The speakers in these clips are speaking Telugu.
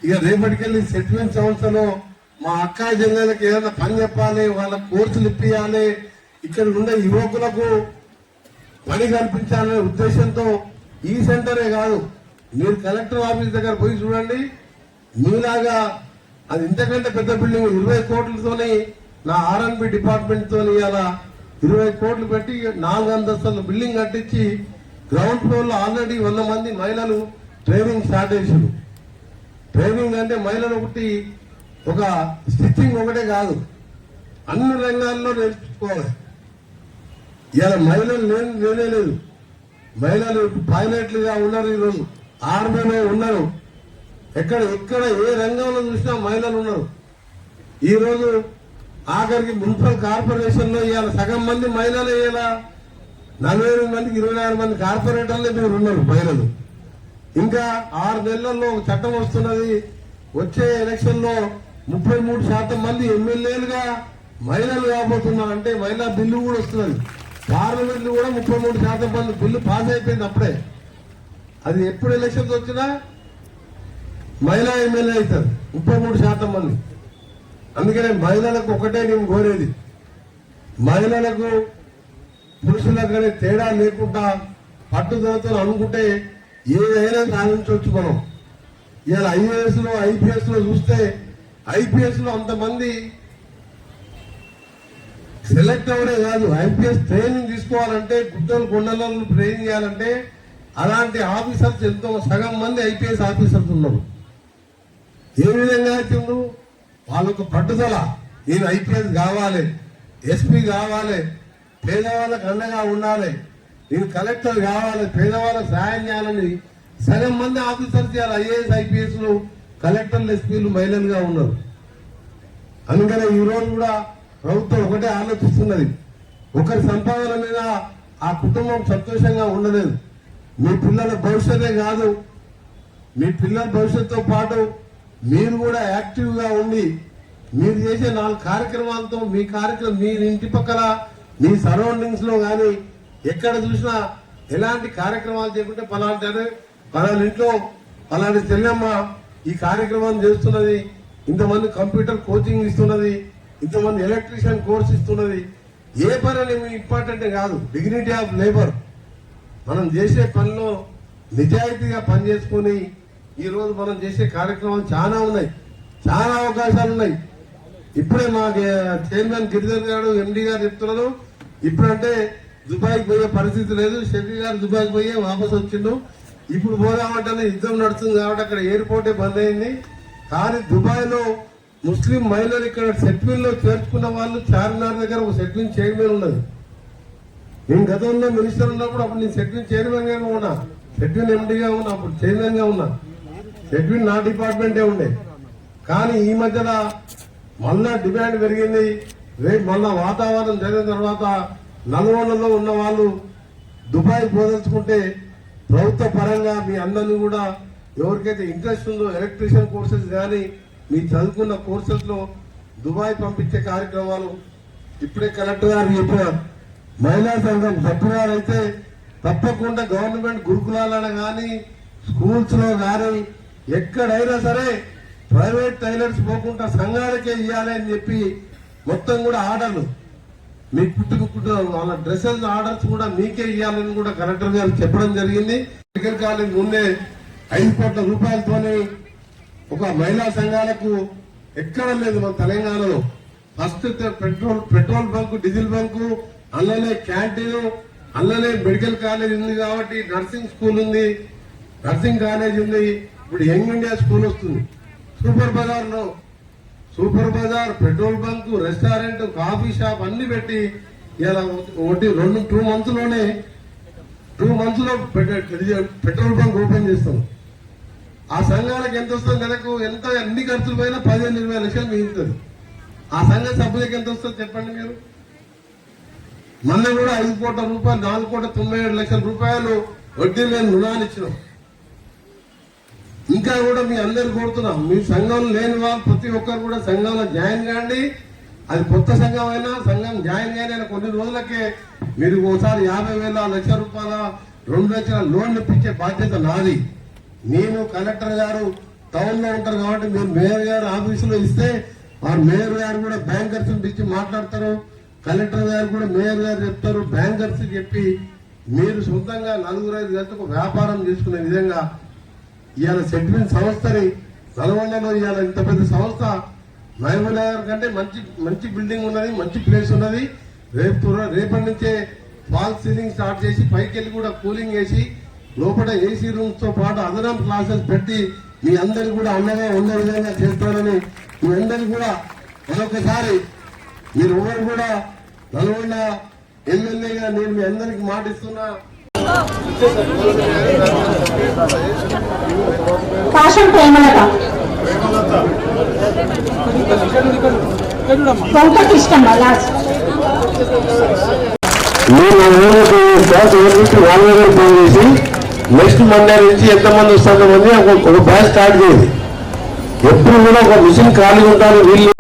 ఇక రేపటికెళ్ళి సెటిల్మెంట్ సంస్థలో మా అక్క జంగాలకు ఏదైనా పని చెప్పాలి, వాళ్ళ కోర్సులు ఇప్పియాలి, ఇక్కడ ఉండే యువకులకు పని కల్పించాలనే ఉద్దేశంతో ఈ సెంటరే కాదు, మీరు కలెక్టర్ ఆఫీస్ దగ్గర పోయి చూడండి, మీలాగా అది ఇంతకంటే పెద్ద బిల్డింగ్ 20 కోట్లతోని నా ఆర్ఎన్బి డిపార్ట్మెంట్ తోని ఇలా 20 కోట్లు పెట్టి 4 అంతస్తుల బిల్డింగ్ కట్టించి గ్రౌండ్ ఫ్లోర్ లో ఆల్రెడీ 100 మంది మహిళలు ట్రైనింగ్ స్టార్ట్ చేశారు. ట్రైనింగ్ అంటే మహిళలు ఒకటి ఒక స్టిచ్చింగ్ ఒకటే కాదు, అన్ని రంగాల్లో నేర్చుకోవాలి. ఇలా మహిళలు లేనే లేదు. మహిళలు పైలట్లుగా ఉన్నారు, ఈరోజు ఆర్మీలో ఉన్నారు, ఎక్కడ ఏ రంగంలో చూసినా మహిళలు ఉన్నారు. ఈరోజు ఆఖరికి మున్సిపల్ కార్పొరేషన్ లో ఇవాళ సగం మంది మహిళలు, ఇలా 40 మందికి 26 మంది కార్పొరేటర్లే మీరు ఉన్నారు మహిళలు. ఇంకా 6 నెలల్లో ఒక చట్టం వస్తున్నది, వచ్చే ఎలక్షన్ లో 33% మంది ఎమ్మెల్యేలుగా మహిళలు కాబోతున్నారు. అంటే మహిళా బిల్లు కూడా వస్తున్నది. పార్లమెంట్ కూడా 33% మంది బిల్లు పాస్ అయిపోయింది అప్పుడే. అది ఎప్పుడు ఎలక్షన్స్ వచ్చినా మహిళా ఎమ్మెల్యే అవుతారు 33% మంది. అందుకనే మహిళలకు ఒకటే నేను కోరేది, మహిళలకు పురుషులకు తేడా లేకుండా పట్టుదలతో అనుకుంటే ఏదైనా సాధించవచ్చు మనం. ఇలా ఐఏఎస్ లో ఐపీఎస్ లో చూస్తే, ఐపీఎస్ లో అంతమంది సెలెక్ట్ అవడే కాదు, ఐపీఎస్ ట్రైనింగ్ తీసుకోవాలంటే గుట్టలు కొండలను ట్రైనింగ్ చేయాలంటే అలాంటి ఆఫీసర్స్ ఎంతో సగం మంది ఐపీఎస్ ఆఫీసర్స్ ఉన్నారు. ఏ విధంగా అవుతుండ్రు, వాళ్ళకు పట్టుదల, నేను ఐపీఎస్ కావాలి, ఎస్పీ కావాలి, పేదవాళ్ళకు అండగా ఉండాలి, నేను కలెక్టర్ కావాలి, పేదవాళ్ళకు సహాయం చేయాలని సగం మంది ఆఫీసర్స్ చేయాలి. ఐఏఎస్ ఐపీఎస్ లు కలెక్టర్లు ఎస్పీలు మహిళలుగా ఉన్నారు. అందుకనే ఈ రోజు కూడా ప్రభుత్వం ఒకటే ఆలోచిస్తున్నది, ఒకరి సంపాదన మీద ఆ కుటుంబం సంతోషంగా ఉండలేదు. మీ పిల్లల భవిష్యత్తే కాదు, మీ పిల్లల భవిష్యత్తుతో పాటు మీరు కూడా యాక్టివ్ గా ఉండి మీరు చేసే 4 కార్యక్రమాలతో మీ కార్యక్రమం మీ ఇంటి పక్కల మీ సరౌండింగ్స్ లో గాని ఎక్కడ చూసినా ఎలాంటి కార్యక్రమాలు చేయకుంటే పలాంటి ఇంట్లో పలాంటి చెల్లెమ్మ ఈ కార్యక్రమం చేస్తున్నది, ఇంతమంది కంప్యూటర్ కోచింగ్ ఇస్తున్నది, ఇంతమంది ఎలక్ట్రీషియన్ కోర్స్ ఇస్తున్నది. ఏ పని అనేది ఇంపార్టెంట్ కాదు, డిగ్నిటీ ఆఫ్ లేబర్. మనం చేసే పనిలో నిజాయితీగా పనిచేసుకుని ఈ రోజు మనం చేసే కార్యక్రమాలు చాలా ఉన్నాయి, చాలా అవకాశాలు ఉన్నాయి. ఇప్పుడే మా చైర్మన్ గిరిధర్ గారు ఎండి గారు చెప్తున్నారు, ఇప్పుడంటే దుబాయ్కి పోయే పరిస్థితి లేదు, షెఫీ గారు దుబాయ్కి పోయే వాపసు వచ్చిండు. ఇప్పుడు పోదామంటే యుద్ధం నడుస్తుంది కాబట్టి అక్కడ ఎయిర్పోర్టే బంద్ అయింది. కానీ దుబాయ్ లో ముస్లిం మహిళలు ఇక్కడ సెట్విన్ లో చేర్చుకున్న వాళ్ళు చార్మినార్ దగ్గర ఒక సెట్విన్ చైర్మన్ ఉన్నది. నేను గతంలో మినిస్టర్ ఉన్నప్పుడు అప్పుడు నేను సెట్విన్ చైర్మన్ గా ఉన్నా, సెట్విన్ ఎండిగా ఉన్నా, అప్పుడు చైర్మన్ గా ఉన్నా. సెట్విన్ నా డిపార్ట్మెంటే ఉండే. కానీ ఈ మధ్యన మళ్ళా డిమాండ్ పెరిగింది. రేపు మళ్ళా వాతావరణం జరిగిన తర్వాత నల్గొండలో ఉన్న వాళ్ళు దుబాయ్ పోదలుచుకుంటే ప్రభుత్వ పరంగా మీ అందరినీ కూడా ఎవరికైతే ఇంట్రెస్ట్ ఉందో ఎలక్ట్రీషియన్ కోర్సెస్ కానీ మీ చదువుకున్న కోర్సెస్ లో దుబాయ్ పంపించే కార్యక్రమాలు ఇప్పుడే కలెక్టర్ గారు చెప్పారు. మహిళా సంఘం సభ్యురాలు అయితే తప్పకుండా గవర్నమెంట్ గురుకులాలను కానీ స్కూల్స్ లో కానీ ఎక్కడైనా సరే ప్రైవేట్ టైలర్స్ పోకుండా సంఘాలకే ఇవ్వాలి అని చెప్పి మొత్తం కూడా ఆర్డర్లు మీ కుట్టు వాళ్ళ డ్రెస్సెస్ ఆర్డర్స్ కూడా మీకే ఇవ్వాలని కూడా కలెక్టర్ గారు చెప్పడం జరిగింది. మెడికల్ కాలేజ్ ముందే 5 కోట్ల రూపాయలతోనే ఒక మహిళా సంఘాలకు ఎక్కడ లేదు మన తెలంగాణలో. First petrol bunk, diesel bunk, అందులోనే క్యాంటీన్, అందులోనే మెడికల్ కాలేజ్ ఉంది కాబట్టి నర్సింగ్ స్కూల్ ఉంది, నర్సింగ్ కాలేజ్ ఉంది. ఇప్పుడు యంగ్ ఇండియా స్కూల్ వస్తుంది. Super Bazar, petrol bunk, restaurant, coffee shop అన్ని పెట్టి ఇలా 2 మంత్స్ లోనే 2 మంత్స్ లో పెట్రోల్ బంక్ ఓపెన్ చేస్తాం. ఆ సంఘాలకు ఎంత వస్తుంది, నెలకు ఎంత ఎన్ని ఖర్చులు పోయినా 15-20 లక్షలు మిగులుతుంది. ఆ సంఘ సభ్యులకు ఎంత వస్తుంది చెప్పండి మీరు. మొన్న కూడా 5 కోట్ల రూపాయలు, 4,97,00,000 రూపాయలు వడ్డీ లేని రుణాలు ఇచ్చినాం. ఇంకా కూడా మీ అందరు కోరుతున్నాం, మీ సంఘంలో లేని వాళ్ళు ప్రతి ఒక్కరు కూడా సంఘంలో జాయిన్ కాండి. అది కొత్త సంఘం అయినా సంఘం జాయిన్ అయినా కొన్ని రోజులకే మీరు ఒకసారి 50,000, 1,00,000 రూపాయల 2 లక్షల లోన్ ఇప్పించే బాధ్యత నాది. నేను కలెక్టర్ గారు టౌన్ లో ఉంటారు కాబట్టి మీరు మేయర్ గారు ఆఫీసులో ఇస్తే ఆ మేయర్ గారు కూడా బ్యాంకర్స్ పిలిచి మాట్లాడతారు, కలెక్టర్ గారు కూడా మేయర్ గారు చెప్తారు, బ్యాంకర్స్ చెప్పి మీరు సొంతంగా 4-5 గంటలకు వ్యాపారం చేసుకునే విధంగా ఇవాళ సెటిల్మెంట్ సంస్థని నల్గొండలో ఇవాళ ఇంత పెద్ద సంస్థ మహబూబ్ నగర్ కంటే మంచి బిల్డింగ్ ఉన్నది, మంచి ప్లేస్ ఉన్నది. రేపటి నుంచే ఫాల్ సీలింగ్ స్టార్ట్ చేసి పైకి వెళ్ళి కూడా కూలింగ్ వేసి లోపల ఏసీ రూమ్స్ తో పాటు అదనపు క్లాసెస్ పెట్టి మీ అందరికి కూడా అండగా ఉన్న విధంగా చేస్తానని మీ అందరికి కూడా మరొకసారి మీరు ఎవరు కూడా నల్గొండ ఎమ్మెల్యేగా నేను మీ అందరికి మాటిస్తున్నా. ఫోన్ చేసి నెక్స్ట్ మండే నుంచి ఎంతమంది వస్తారో మంది ఒక బ్యాచ్ స్టార్ట్ చేయండి. ఎప్పుడు కూడా ఒక మిషన్ ఖాళీ ఉంటారు. వీళ్ళు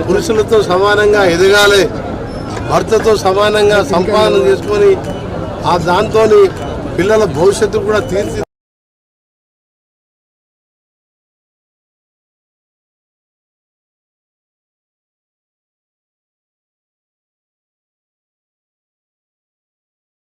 పురుషులతో సమానంగా ఎదగాలి, భర్తతో సమానంగా సంపాదన చేసుకొని ఆ దాంతో పిల్లల భవిష్యత్తు కూడా తీర్చి